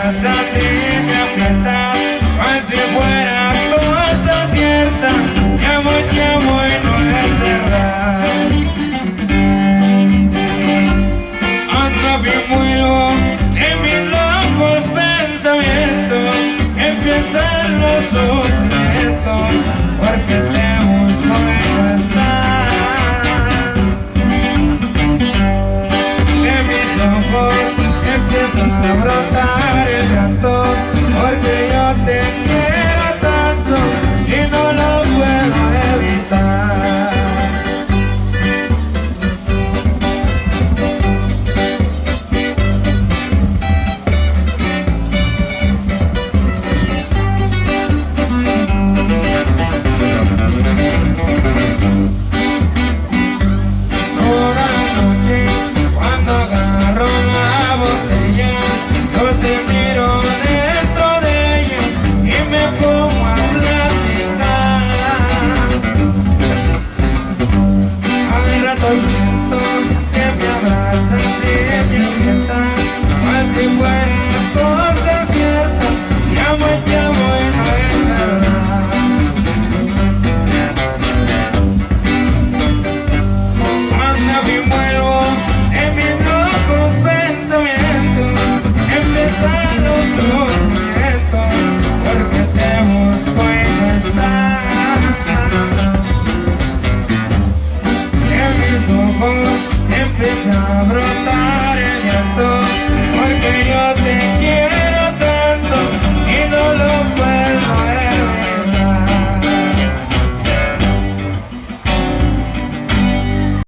abrazas y me aprietas, como si fuera cosa cierta. Te amo y no es verdad. Ando bien vuelvo en mis locos pensamientos, empiezan los sufrimientos, porque te busco y no estás. De mis ojos empieza a brotar el llanto, porque yo te quiero tanto y no lo puedo evitar. Todas las noches cuando agarro la botella, yo te miro dentro de ella y me pongo a platicar. Al rato siento que me abrazas y me aprietas, como si fuera cosa cierta. Te amo y no es verdad. Ando bien vuelvo en mis locos pensamientos, empiezan los sufrimientos, porque te busco y no estás. En mis ojos empieza a brotar